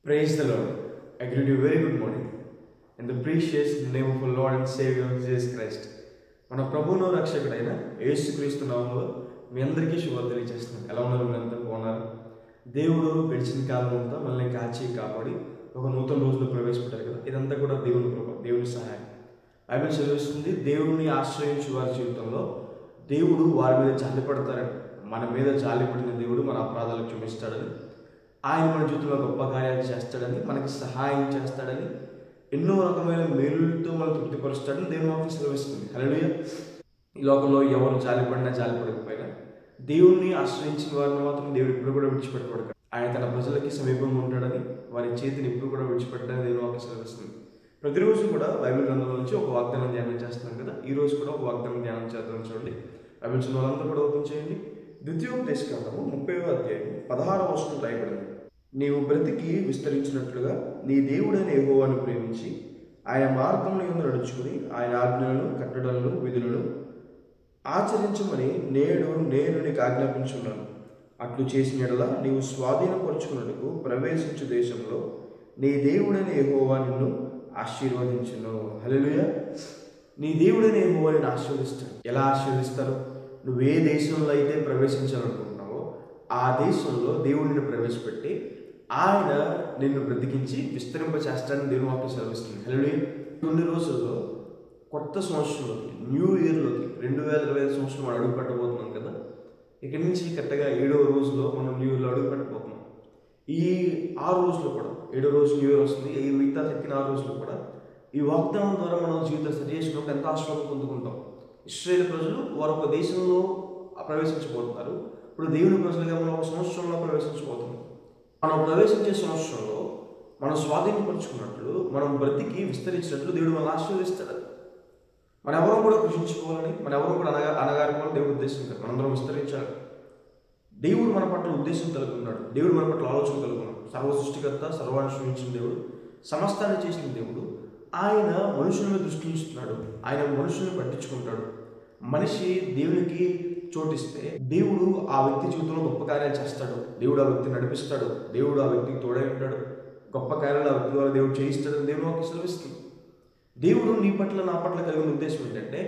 Praise the Lord. I greet you very good morning in the precious name of our Lord and Savior Jesus Christ. మన ప్రభువును రక్షకుడైన యేసుక్రీస్తు నామములో మీ అందరికీ శుభాలు తెలియజేస్తున్నాను. ఎలా ఉన్నారు? మీరంతా బాగున్నారు? దేవుడు గడిచిన కాలం అంతా మనల్ని కాచి కాపాడి ఒక నూతన రోజులో ప్రవేశపెట్టారు కదా. ఇదంతా కూడా దేవుని కృప, దేవుని సహాయం. బైబిల్ చదివిస్తుంది, దేవుడిని ఆశ్రయించే వారి జీవితంలో దేవుడు వారి మీద జాలిపడతారని. మన మీద జాలిపడిన దేవుడు మన అపరాధాలు క్షమిస్తాడని, ఆయన మన జీవితంలో గొప్ప కార్యాలు చేస్తాడని, మనకి సహాయం చేస్తాడని, ఎన్నో రకమైన మేలులతో మనం తృప్తిపరుస్తాడని దేవుని వాక్యం సెలవిస్తుంది. హల్లెలూయా. ఈ లోకంలో ఎవరు జాలిపడినా జాలిపడకపోయినా దేవుణ్ణి ఆశ్రయించిన వారిని మాత్రం దేవుడు ఇప్పుడు కూడా విడిచిపెట్టబడక, ఆయన తన ప్రజలకి సమీపంగా ఉంటాడని, వారి చేతిని ఇప్పుడు కూడా విడిచిపెట్టాలని దేవుని వాక్యం సెలవిస్తుంది. ప్రతిరోజు కూడా బైబిల్ గ్రంథంలో నుంచి ఒక వాగ్దానం ధ్యానం చేస్తున్నాం కదా. ఈ రోజు కూడా ఒక వాగ్దానం ధ్యానం చేద్దాం. చూడండి, బైబిల్ చదివిన వాళ్ళంతా కూడా ఓపెన్ చేయండి. ద్వితీయోపదేశకాండము 30వ అధ్యాయం 16వ వచనం రాయబడింది. నీవు బ్రతికి విస్తరించినట్లుగా నీ దేవుడైన యెహోవాను ప్రేమించి ఆయన మార్గంలో యందు నడుచుకుని ఆయన ఆజ్ఞలను, కట్టడలను, విధులను ఆచరించమని నేను నీకు ఆజ్ఞాపించున్నాను. అట్లు చేసిన యెడల నీవు స్వాధీనపరుచుకున్నట్టుకు ప్రవేశించు దేశంలో నీ దేవుడైన యెహోవా నిన్ను ఆశీర్వదించును. హల్లెలూయా. నీ దేవుడైన యెహోవా నిన్ను ఆశీర్వదిస్తాడు. ఎలా ఆశీర్వదిస్తారు? నువ్వు ఏ దేశంలో అయితే ప్రవేశించాలనుకుంటున్నావో ఆ దేశంలో దేవుడిని ప్రవేశపెట్టి ఆయన నిన్ను బ్రతికించి విస్తరింపచేస్తాడని దేవుని వాక్యం సెలవిస్తుంది. హల్లెలూయా. కొన్ని రోజుల్లో కొత్త సంవత్సరంలోకి, న్యూ ఇయర్లోకి 2025 సంవత్సరం మనం అడుగు పెట్టబోతున్నాం కదా. ఇక్కడి నుంచి కరెక్ట్గా 7వ రోజులో మనం న్యూ ఇయర్లో అడుగు పెట్టబోతున్నాం. ఈ 6 రోజులు కూడా, 7వ రోజు న్యూ ఇయర్ వస్తుంది, ఈ మిగతా తక్కిన 6 రోజులు కూడా ఈ వాగ్దానం ద్వారా మనం జీవితం సరి చేసుకున్నప్పుడు ఎంత ఆశీర్వాదం పొందుకుంటాం. ఇశ్రాయేలు ప్రజలు వారు ఒక దేశంలో ప్రవేశించబోతున్నారు. ఇప్పుడు దేవుని ప్రజలుగా మనం ఒక సంవత్సరంలో ప్రవేశించబోతున్నాం. మనం ప్రవేశించే సంవత్సరంలో మనం స్వాధీనపరుచుకున్నట్లు, మనం బ్రతికి విస్తరించినట్లు దేవుడు మనల్ని ఆశీర్వదిస్తాడు. మన ఎవరం కూడా కృషించుకోవాలని, మన ఎవరం కూడా అనగారిపోవాలని దేవుడు ఉద్దేశించాడు. మనందరం విస్తరించాలి. దేవుడు మన పట్ల ఉద్దేశం కలిగి ఉన్నాడు. దేవుడు మన పట్ల ఆలోచన కలిగి ఉన్నాడు. సర్వ సృష్టికర్త, సర్వాన్ని సృష్టించిన దేవుడు, సమస్తాన్ని చేసిన దేవుడు. ఆయన మనుషుల మీద దృష్టి ఉంచుతున్నాడు. ఆయన మనుషుల్ని పట్టించుకుంటాడు. మనిషి దేవునికి చోటిస్తే దేవుడు ఆ వ్యక్తి జీవితంలో గొప్ప కార్యాలు చేస్తాడు. దేవుడు ఆ వ్యక్తిని నడిపిస్తాడు. దేవుడు ఆ వ్యక్తికి తోడై ఉంటాడు. గొప్ప కార్యాలు ఆ వ్యక్తి ద్వారా దేవుడు చేయిస్తాడని దేవుడు వాక్యం సెలవిస్తుంది. దేవుడు నీ పట్ల, నా పట్ల కలిగిన ఉద్దేశం ఏంటంటే,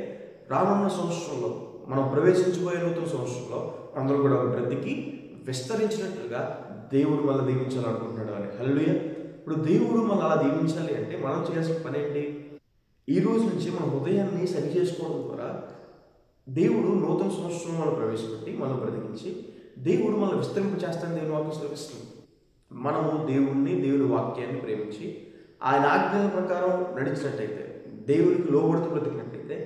రానున్న సంవత్సరంలో, మనం ప్రవేశించబోయే నూతన సంవత్సరంలో అందరూ కూడా బ్రతికి విస్తరించినట్లుగా దేవుడు మనల్ని దీవించాలనుకుంటున్నాడు అని. హల్లెలూయా. ఇప్పుడు దేవుడు మనం అలా దీవించాలి అంటే మనం చేయాల్సిన పని ఏంటి? ఈ రోజు నుంచి మన హృదయాన్ని సరి చేసుకోవడం ద్వారా దేవుడు నూతన సంవత్సరం మనం ప్రవేశపెట్టి మనం బ్రతికించి దేవుడు మనల్ని విస్తరింపచేస్తాడని దేవుని వాక్యం సెలవిస్తుంది. మనము దేవుణ్ణి, దేవుని వాక్యాన్ని ప్రేమించి ఆయన ఆజ్ఞల ప్రకారం నడిచినట్టయితే, దేవునికి లోబడుతూ బ్రతికినట్టయితే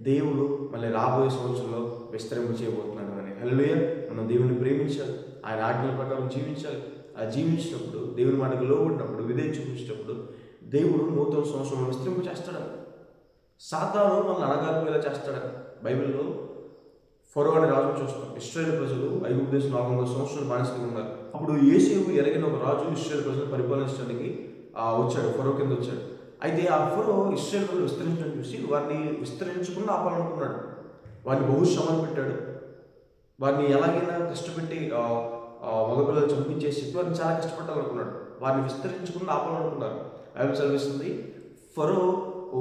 దేవుడు మళ్ళీ రాబోయే సంవత్సరంలో విస్తరింప చేయబోతున్నాడు అని. హల్లెలూయా. మనం దేవుని ప్రేమించాలి, ఆయన ఆజ్ఞల ప్రకారం జీవించాలి. ఆ జీవించినప్పుడు, దేవుని మాటకు లోబడినప్పుడు, విధేయత చూపించినప్పుడు దేవుడు నూతన సంవత్సరంలో విస్తరింప చేస్తాడు. సాతాను మనల్ని అణగారిపోయేలా చేస్తాడు. బైబిల్లో ఫరో అనే రాజును చూస్తాం. ఇశ్రాయేలు ప్రజలు ఐగుప్తు దేశం 400 సంవత్సరాలు బానిసలుగా ఉన్నారు. అప్పుడు యోసేపు ఎరగిన ఒక రాజు ఇశ్రాయేలు ప్రజలను పరిపాలించడానికి వచ్చాడు, ఫరో కింద వచ్చాడు. అయితే ఆ ఫరో ఇశ్రాయేలు ప్రజలు విస్తరించడం చూసి వారిని విస్తరించకుండా ఆపాలనుకున్నాడు. వారిని బహుశ్రమలు పెట్టాడు. వారిని ఎలాగైనా కష్టపెట్టి మగపిల్లలు చంపించేసి వారిని చాలా కష్టపడాలనుకున్నాడు. వారిని విస్తరించకుండా ఆపాలనుకున్నారు. బైబిల్ సెలవిస్తుంది, ఫరో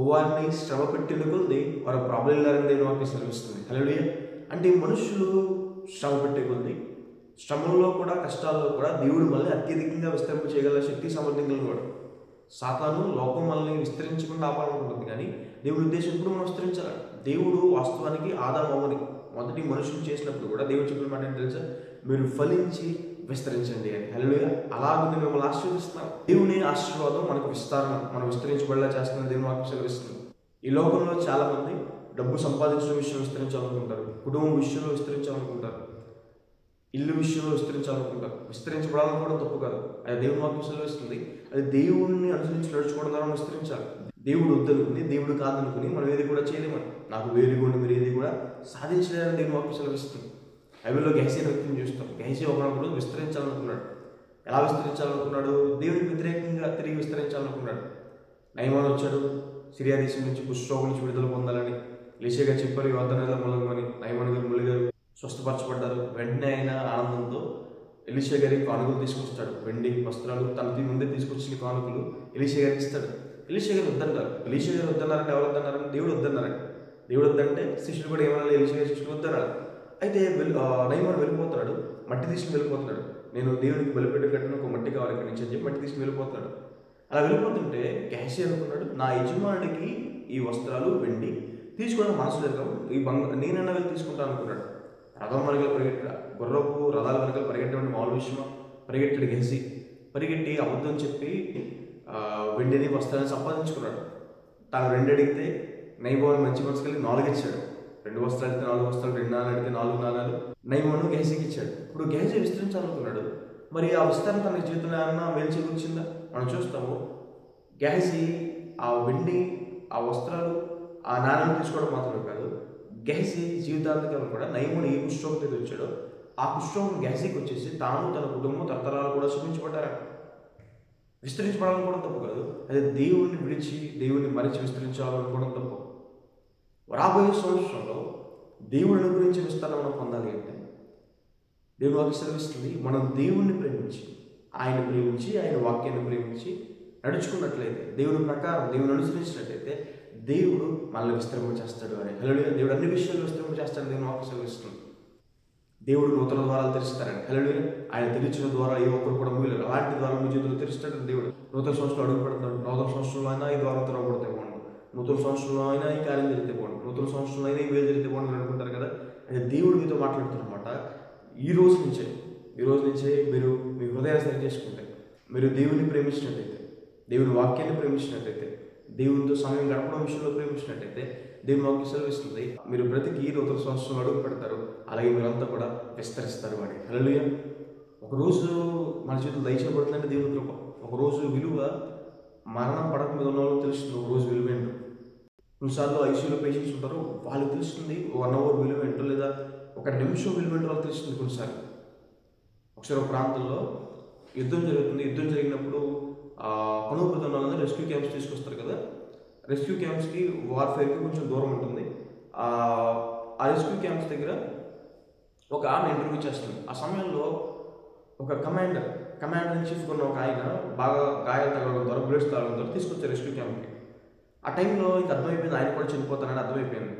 వారిని శ్రమ పెట్టిన కొద్ది వారు ప్రాబ్లం దేవుని వాక్యం సెలవిస్తుంది. హల్లెలూయా. అంటే మనుషులు శ్రమ పెట్టే కొద్ది, శ్రమంలో కూడా, కష్టాల్లో కూడా దేవుడు మనల్ని అత్యధికంగా విస్తరింప చేయగల శక్తి, సామర్థ్యం కలిగిన వాడు. సాతాను లోకం మనల్ని విస్తరించకుండా ఆపాలనుకుంటుంది, కానీ దేవుడి ఉద్దేశం ఇప్పుడు మనం విస్తరించాలి. దేవుడు వాస్తవానికి ఆదాము అవ్వని మొదటి మనుషులు చేసినప్పుడు కూడా దేవుడు చెప్పిన మాట ఏంటి తెలుసా? మీరు ఫలించి విస్తరించండి అని. హల్లెలూయా. అలాగే నేను మిమ్మల్ని ఆశీర్వదిస్తాను. దేవుని ఆశీర్వాదం మనకు విస్తరణ, మనం విస్తరించబడేలా చేస్తున్న దేవుని వాక్యం సెలవిస్తుంది. ఈ లోకంలో చాలా మంది డబ్బు సంపాదించడం విషయంలో విస్తరించాలనుకుంటారు, కుటుంబం విషయంలో విస్తరించాలనుకుంటారు, ఇల్లు విషయంలో విస్తరించాలనుకుంటారు. విస్తరించబడాలనుకోవడం తప్పు కాదు, అది దేవుని వాక్యం సెలవిస్తుంది. అది దేవుడిని అనుసరించి నడుచుకోవడం ద్వారా విస్తరించాలి. దేవుడు వద్దనుకుని, దేవుడు కాదనుకుని మనం ఏది కూడా చేయలేమని, నాకు వేరుగొండి మీరు ఏది కూడా సాధించలేదని దేవుని వాక్యం సెలవిస్తుంది. బైబిల్లో గెహజీ అనే వ్యక్తిని చూస్తాం. గెహజీ ఒకప్పుడు విస్తరించాలనుకున్నాడు. ఎలా విస్తరించాలనుకున్నాడు? దేవునికి వ్యతిరేకంగా తిరిగి విస్తరించాలనుకున్నాడు. నయమాను వచ్చాడు, సిరియా దేశం నుంచి కుష్ఠరోగం నుంచి విడుదల పొందాలని. ఎలీషా గారు చెప్పారు, యోర్దాను నదిలో మునగమని. నయమాను గారు, ములి గారు స్వస్థపరచబడ్డారు. వెంటనే ఆయన ఆనందంతో ఎలీషా గారికి కానుకలు తీసుకొస్తాడు. వెండి వస్త్రాలు తన ముందే తీసుకొచ్చిన కానుకలు ఎలీషా గారికి ఇస్తాడు. ఎలీషా గారు వద్దంటారు. ఎలీషా గారు వద్దన్నారంటే ఎవరు వద్దన్నారంటే దేవుడు వద్దన్నారంట. దేవుడు వద్దంటే శిష్యులు కూడా ఏమన్నా ఎలీషా గారి శిష్యులు వద్దన్నారు. అయితే నయమాను వెళ్ళిపోతాడు, మట్టి తీసుకుని వెళ్ళిపోతున్నాడు. నేను దేవునికి బలిపెట్టు కట్టిన ఒక మట్టి కావాలి ఇక్కడి నుంచి అని చెప్పి మట్టి తీసుకుని వెళ్ళిపోతున్నాడు. అలా వెళ్ళిపోతుంటే గేహజీ అనుకున్నాడు, నా యజమానికి ఈ వస్త్రాలు వెండి తీసుకోవడం మనసు లేదు కాబట్టి నేనన్నా వెళ్ళి తీసుకుంటాను అనుకున్నాడు. రథం వరకలు పరిగెట్టాడు, గుర్రపు రథాల వరకలు పరిగెట్టడం మామూలు విషయమా? పరిగెట్టాడు గేహజీ. పరిగెట్టి అబద్ధం చెప్పి వెండిని వస్త్రాన్ని సంపాదించుకున్నాడు. తాను 2 అడిగితే నయమాను మంచి మనసు కలిగి 4 ఇచ్చాడు. 2 వస్త్రాలు అయితే 4 వస్త్రాలు, 2 నాణాలు అడిగితే 4 నాణాలు నయమాను గేహజీకి ఇచ్చాడు. ఇప్పుడు గేహజీ విస్తరించాలనుకున్నాడు. మరి ఆ విస్తరణ తన జీవితంలో ఏమన్నా మేలు చేకూర్చిందా? మనం చూస్తాము, గేహజీ ఆ వెండి, ఆ వస్త్రాలు, ఆ నాణ్యం తీసుకోవడం మాత్రమే కాదు, గేహజీ జీవితాంతకాలం కూడా నయమాను ఏ కుష్ఠరోగంతో అయితే వచ్చాడో ఆ కుష్ఠరోగం గేహజీకి వచ్చేసి తాను తన కుటుంబం తరతరాలు కూడా శమించబడ్డారు. విస్తరించబడాలనుకోవడం తప్పు కాదు, అదే దేవుణ్ణి విడిచి దేవుణ్ణి మరిచి విస్తరించాలనుకోవడం తప్పు. రాబోయే సంవత్సరంలో దేవుడిని గురించి విస్తరణ మనం పొందాలి అంటే దేవుడు వాక్యం సెలవిస్తుంది, మనం దేవుణ్ణి ప్రేమించి ఆయన వాక్యాన్ని ప్రేమించి నడుచుకున్నట్లయితే, దేవుని ప్రకారం దేవుని అనుసరించినట్లయితే దేవుడు మనల్ని విస్తరింప చేస్తాడు అని. హల్లెలూయా. దేవుడు అన్ని విషయాలు విస్తరింప చేస్తాడు. దేవుని వాక్యం సెలవిస్తుంది. దేవుడు నూతన ద్వారాలు తెరుస్తారని. హల్లెలూయా. ఆయన తెరిచిన ద్వారా ఏ ఒక్కరు కూడా మూయలేరు. అలాంటి ద్వారా మీ జీవితంలో తెరుస్తాడు దేవుడు. నూతన సంవత్సరంలో అడుగు పెడుతున్నాడు. నూతన సంవత్సరంలో అయినా ఈ ద్వారం తెరవబడితే బాగుండు, నూతన సంవత్సరంలో అయినా ఈ కార్యం జరిగితే బాగుండు, నూతన సంవత్సరంలో అయినా ఈ వేలు జరిగితే బాగుండు అనుకుంటారు కదా. అయితే దేవుడు మీతో మాట్లాడుతున్నమాట. ఈ రోజు నుంచే మీరు మీ హృదయాన్ని సరి చేసుకుంటే, మీరు దేవుని ప్రేమించినట్టయితే, దేవుని వాక్యాన్ని ప్రేమించినట్టయితే, దేవునితో సమయం గడపడం విషయంలో ప్రేమించినట్టయితే దేవుని వాక్యం సెలవిస్తుంది, మీరు బ్రతికి నూతన సంవత్సరంలో అడుగు పెడతారు. అలాగే మీరంతా కూడా విస్తరిస్తారు అని. హల్లెలూయా. ఒకరోజు మన చేతులు దయచేయబడుతుందంటే దేవుని కృప. ఒకరోజు విలువ మరణం పడక మీద ఉన్న వాళ్ళకి తెలుస్తుంది ఒకరోజు విలువ ఏంటో. కొన్నిసార్లు ఐసీయూలో పేషెంట్స్ ఉంటారు, వాళ్ళకి తెలుస్తుంది 1 అవర్ విలువ ఏంటో, లేదా 1 నిమిషం విలువ ఏంటో వాళ్ళకి తెలుస్తుంది. కొన్నిసార్లు ఒకసారి ఒక ప్రాంతంలో యుద్ధం జరుగుతుంది. యుద్ధం జరిగినప్పుడు కొనుగోలు వాళ్ళందరూ రెస్క్యూ క్యాంప్స్ తీసుకొస్తారు కదా. రెస్క్యూ క్యాంప్స్కి వార్ఫేర్కి కొంచెం దూరం ఉంటుంది. ఆ రెస్క్యూ క్యాంప్స్ దగ్గర ఒక ఆమె ఇంటర్వ్యూ చేస్తుంది. ఆ సమయంలో ఒక కమాండర్ ఇన్ చీఫ్ ఉన్న ఒక ఆయన బాగా గాయాలు తగలడం ద్వారా, బుల్లెట్స్ తగలడం ద్వారా తీసుకొచ్చారు రెస్క్యూ క్యాంప్కి. ఆ టైంలో ఇంకా అర్థమైపోయింది ఆయన కూడా చనిపోతానని అర్థమైపోయింది.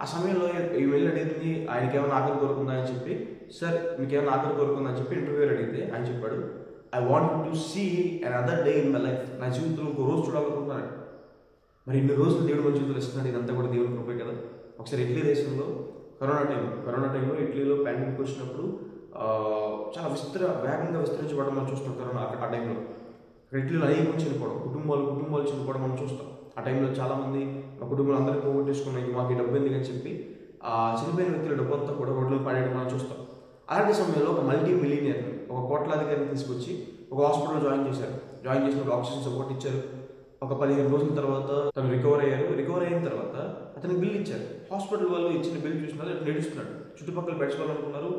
ఆ సమయంలో ఈ వెళ్ళి అడిగింది, ఆయనకి ఏమైనా ఆఖరి కోరుకుందా అని చెప్పి, సార్ మీకు ఏమైనా ఆఖరి కోరుకుందా అని చెప్పి ఇంటర్వ్యూ అడిగితే ఆయన చెప్పాడు, I want to see another day in my life. నా జీవితంలో ఇంకో రోజు చూడాలనుకుంటున్నాను. మరి ఇన్ని రోజులు దేవుడు మన జీవితంలో ఇస్తున్నాడు. ఇదంతా కూడా దేవుని కృపే కదా. ఒకసారి ఇటలీ దేశంలో కరోనా టైంలో ఇటలీలో పాండమిక్ వచ్చినప్పుడు చాలా వేగంగా విస్తరించబడడం మనం చూస్తాం. కరోనా ఆ టైంలో ఇటలీలో అనేకం చనిపోవడం, కుటుంబాలు చనిపోవడం మనం చూస్తాం. ఆ టైంలో చాలామంది మా కుటుంబాలు అందరికీ పోగొట్టేసుకున్నాయి, మాకు ఈ డబ్బు ఎందుకని చెప్పి చనిపోయిన వ్యక్తుల డబ్బు అంతా కూడా రోడ్లో పడేయడం మనం చూస్తాం. అలాంటి సమయంలో ఒక మల్టీ మిలియనియర్, ఒక కోట్లాధికారిని తీసుకొచ్చి ఒక హాస్పిటల్లో జాయిన్ చేసినప్పుడు ఆక్సిజన్ సపోర్ట్ ఇచ్చారు. ఒక 15 రోజుల తర్వాత తను రికవర్ అయిన తర్వాత అతనికి బిల్ ఇచ్చారు. హాస్పిటల్ వాళ్ళు ఇచ్చిన బిల్ చూసినారు, అతను ఏడుస్తున్నాడు. చుట్టుపక్కల బెడ్స్ వాళ్ళు అనుకున్నారు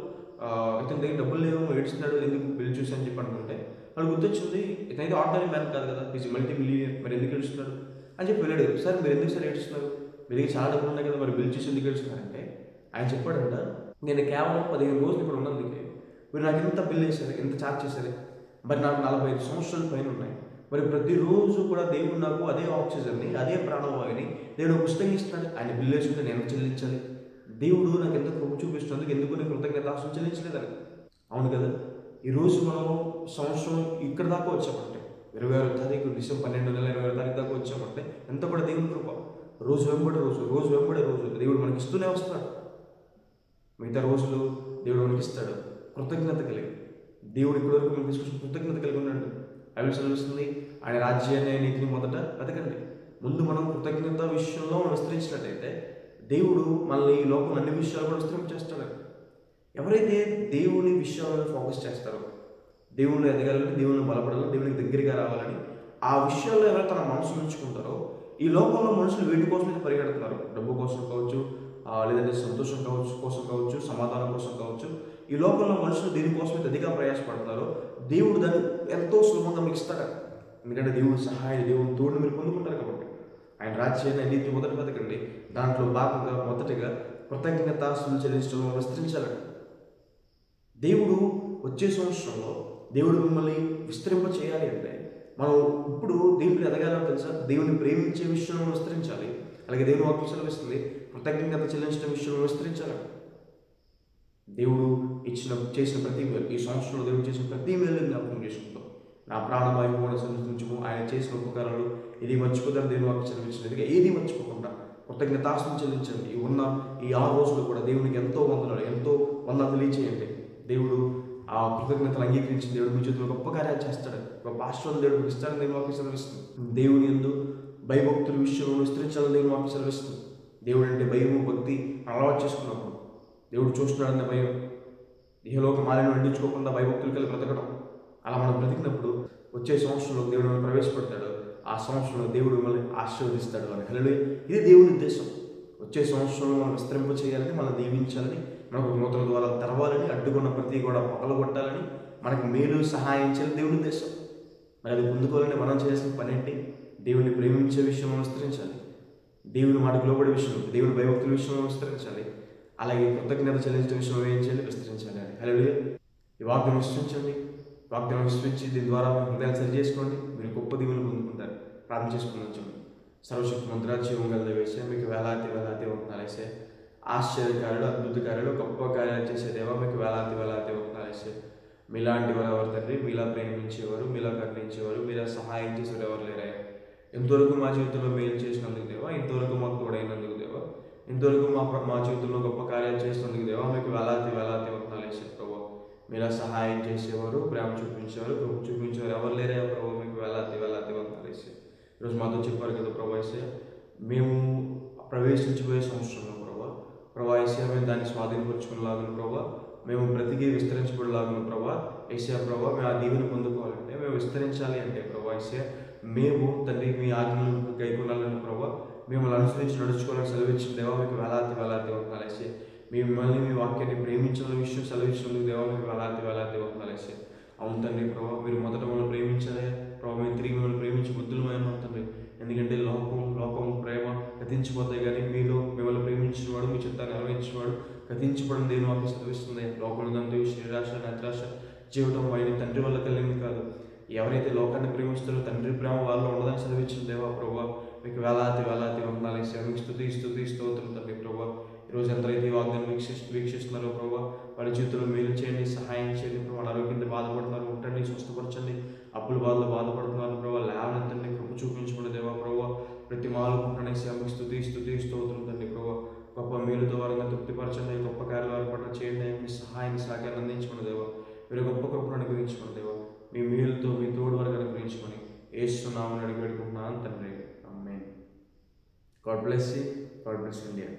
ఇతని దగ్గర డబ్బులు లేవు, ఏడుస్తున్నాడు, ఎందుకు బిల్ చూసి అని చెప్పి అనుకుంటే వాళ్ళు గుర్తొచ్చింది, ఇతనైతే ఆర్డినరీ మ్యాన్ కాదు కదా, ఈజ్ మల్టీ మిలియనియర్, మరి ఎందుకు ఏడుస్తున్నాడు అని చెప్పి వెళ్ళాడు. సార్ మీరు ఎందుకు సార్ ఏడుస్తున్నారు, మీ దగ్గర చాలా డబ్బులు ఉన్నాయి కదా, మరి బిల్ చూసి ఎందుకు ఏడుస్తున్నారంటే ఆయన చెప్పాడంట, నేను కేవలం 15 రోజులు ఇక్కడ ఉన్నందుకే మీరు నాకు ఎంత బిల్ వేశారు, ఎంత ఛార్జ్ చేశారు, మరి నాకు 45 సంవత్సరాల పైన ఉన్నాయి, మరి ప్రతిరోజు కూడా దేవుడు నాకు అదే ఆక్సిజన్ని, అదే ప్రాణవాయుని దేవుడు పుస్తకం ఇస్తున్నాడు, ఆయన బిల్ వేసుకుంటే నేను చెల్లించాలి, దేవుడు నాకు ఎంత కృప చూపిస్తున్నందుకు ఎందుకు నేను కృతజ్ఞతాస్తులు చెల్లించలేదని. అవును కదా. ఈరోజు మనం సంవత్సరం ఇక్కడ దాకా వచ్చామంటే 26వ తారీఖు డిసెంబర్ 12 నెల 26వ తారీఖు దాకా వచ్చామంటే ఎంత కూడా దేవుని కృప. రోజు వెంబడే రోజు దేవుడు మనకి ఇస్తూనే వస్తున్నాడు. మిగతా రోజులు దేవుడు మనకి ఇస్తాడు. కృతజ్ఞత కలిగి దేవుడు ఇప్పటి వరకు మనం తీసుకొచ్చిన కృతజ్ఞత కలిగి ఉన్నాడు. బైబిల్ చదివిస్తుంది, ఆయన రాజ్యాన్ని నీతిని మొదట వెతకండి. ముందు మనం కృతజ్ఞత విషయంలో మనం విస్తరించినట్టయితే దేవుడు మనల్ని ఈ లోపల అన్ని విషయాలు కూడా విస్తరింపచేస్తాడు. ఎవరైతే దేవుని విషయాలను ఫోకస్ చేస్తారో, దేవుని ఎదగాలని, దేవుని బలపడాలని, దేవునికి దగ్గరగా రావాలని ఆ విషయాల్లో ఎవరైతే తన మనసు ఉంచుకుంటారో, ఈ లోకంలో మనుషులు వీటి కోసం అయితే పరిగెడుతున్నారు. డబ్బు కోసం కావచ్చు, లేదంటే సంతోషం కోసం కావచ్చు, సమాధానం కోసం కావచ్చు. ఈ లోకంలో మనుషులు దేనికోసం అయితే అధికంగా ప్రయాసపడతారో దేవుడు దాన్ని ఎంతో సులభంగా మీకు ఇస్తాడు. ఎందుకంటే దేవుడి సహాయం, దేవుని తోడుని మీరు పొందుకుంటారు కాబట్టి. ఆయన రాజ్యాన్ని నీతి మొదటి బతకండి. దాంట్లో భాగంగా మొదటిగా కృతజ్ఞతాస్తులు చెల్లించడం విస్తరించాలండి. దేవుడు వచ్చే సంవత్సరంలో దేవుడు మిమ్మల్ని విస్తరింప చేయాలి అంటే మనం ఇప్పుడు దేవుడిని ఎదగాలని తెలుసా? దేవుని ప్రేమించే విషయంలో విస్తరించాలి. అలాగే దేవుని వాక్యం సెలవిస్తుంది కృతజ్ఞత చెల్లించిన విషయంలో విస్తరించాలి. దేవుడు చేసిన ప్రతి మేలు, ఈ సంవత్సరంలో దేవుడు చేసిన ప్రతి మేలు జ్ఞాపకం చేసుకుంటాం. నా ప్రాణమయం కూడా సంతోషించము, ఆయన చేసిన ఉపకారాలు ఇది మర్చిపోతాను దేవుని వాక్యం సెలవించినది. ఏది మర్చిపోకుండా కృతజ్ఞతాస్తులు చెల్లించండి. ఈ 6 రోజులు కూడా దేవునికి ఎంతో వందనాలు, ఎంతో వందనాలు తెలియచేయండి. దేవుడు ఆ కృతజ్ఞతలు అంగీకరించిన దేవుడు మీ చేతుల్లో గొప్ప కార్యాలు చేస్తాడు. గొప్ప ఆశీర్వాదాలు దేవుడు ఇస్తాడని దేవుని వాక్యం సెలవిస్తుంది. దేవుని యందు భయభక్తుల విషయంలో విస్తరించాలని దేవుని వాక్యం సెలవిస్తుంది. దేవుడు అంటే భయము భక్తి అలవాటు చేసుకున్నప్పుడు దేవుడు చూస్తున్నాడన్న భయం, ఇహలోక మాలిన్యం అందించుకోకుండా భయభక్తులు కలిగి బ్రతకడం, అలా మనం బ్రతికినప్పుడు వచ్చే సంవత్సరంలో దేవుడు మనం ప్రవేశపెడతాడు. ఆ సంవత్సరంలో దేవుడు మిమ్మల్ని ఆశీర్వదిస్తాడు అని. హల్లెలూయా. ఇది దేవుని ఉద్దేశం. వచ్చే సంవత్సరంలో మనం విస్తరింప చేయాలని, మనం దీవించాలని, మనకు నూతన ద్వారా తెరవాలని, అడ్డుకున్న ప్రతి కూడా పగలగొట్టాలని, మనకు మేలు సహాయం చేయాలని దేవుని ఉద్దేశం. మరి అది పొందుకోవాలని మనం చేయాల్సిన పని ఏంటి? దేవుని ప్రేమించే విషయంలో విస్తరించాలి. దేవుని మాటకు లోబడే విషయంలో, దేవుని భయభక్తుల విషయంలో విస్తరించాలి. అలాగే కృతజ్ఞత చెల్లించిన విషయంలో ఏం చేయాలి? విస్తరించాలి అని. హల్లెలూయా. ఈ వాక్యం విశ్వసించండి. వాక్యం విశ్వసించి దీని ద్వారా మీ హృదయాలు సరి చేసుకోండి. మీరు గొప్ప దీవులు పొందుకుంటారు. ప్రార్థన చేసుకుని చూడండి. సర్వశక్తి మంత్ర జీవం గల వేసే మీకు వేలాది వందనాలేసే. ఆశ్చర్యకారులు, అద్భుతకారులు, గొప్ప కార్యాలు చేసే దేవా మీకు వేలాది వందనాలేసే. మీలాంటి వారు ఎవరు తండ్రి? మీలా ప్రేమించేవారు, మీలా కరుణించేవారు, మీలా సహాయం చేసేవారు ఎవరు లేరయ్యా. ఇంతవరకు మా జీవితంలో మేలు చేసినందుకు దేవా, ఇంతవరకు మాకు తోడైనందుకు దేవా, ఇంతవరకు మా జీవితంలో గొప్ప కార్యాలు చేసినందుకు దేవా మీకు వేలాది వందనాలేసే. ప్రభు మీలా సహాయం చేసేవారు, ప్రేమ చూపించేవారు, కృప చూపించేవారు ఎవరు లేరయ్యా. ప్రభు మీకు వేలాది వందనాలేసే. ఈరోజు మాతో చెప్పారు కదా ప్రభు ఏసయ్య, మేము ప్రవేశించిపోయే సంవత్సరంలో ప్రభా ఏసయ్య మేము దాన్ని స్వాధీనపరుచుకునేలాగా ప్రభా, మేము బ్రతికి విస్తరించబడేలాగా ప్రభా ఏసయ్య ప్రభా, మేము ఆ దీవెని పొందుకోవాలంటే, మేము విస్తరించాలి అంటే ప్రభా ఏసయ్య మేము తండ్రి మీ ఆజ్ఞలను గైకొనాలని ప్రభా, మిమ్మల్ని అనుసరించి నడుచుకోవాలని సెలవిచ్చిన దేవా మీకు వేలాది వందనాలేసే. మిమ్మల్ని మీ వాక్యాన్ని ప్రేమించిన విషయం సెలవిచ్చినందుకు దేవా మీకు వేలాది వందనాలేసే. అవును తండ్రి ప్రభా, మీరు మొదట మమ్మల్ని ప్రేమించాలి ప్రభావ, మేము తిరిగి మిమ్మల్ని ప్రేమించి బుద్ధులమైన తండ్రి. ఎందుకంటే లోకం ప్రేమ గతించిపోతాయి, కానీ మీలో మిమ్మల్ని ప్రేమించినవాడు, మీ చిత్తాన్ని నెరవేర్చినవాడు గతించబడిన దేని వాక్యం చదివిస్తుంది. లోకంలో శరీరాశ నేత్రాశ జీవితం ఆయన తండ్రి వల్ల కలిగింది కాదు. ఎవరైతే లోకాన్ని ప్రేమిస్తారో తండ్రి ప్రేమ వాళ్ళు ఉండదని చదివించిన దేవా ప్రభా మీకు వేలాది వందనాలేసే. మీకు స్తుతి స్తోత్రం తండ్రి ప్రభా. ఈరోజు ఎంతైతే ఈ వాగ్దాన్ని వీక్షిస్తున్నారో ప్రభా, వారి జీవితంలో మేలు చేయండి, సహాయం చేయండి ప్రభావ. ఆరోగ్యంతో బాధపడుతున్నారు ముట్టండి, స్వస్థపరచండి. అప్పుల బాధలు బాధపడుతున్నారు ప్రభావ, లేవనెత్తండి, కృప చూపించబడి దేవా ప్రభావ. ప్రతి మాలు ముట్టనేసి మీకు స్తుతి స్తోత్రం తండ్రి ప్రభావ. గొప్ప మేలుతో వారిని తృప్తిపరచండి, గొప్ప కార్యాలు పట్ల చేయండి. మీ సహాయం సహకారం అందించమని దేవా, మీరు గొప్ప కృపను అనుగ్రహించమని దేవా. మీ మేలుతో మీ తోడు వరకు అనుగ్రహించమని యేసు నామమున అడిగి పెట్టుకుంటున్నాను తండ్రి. Amen. God bless you. God bless India.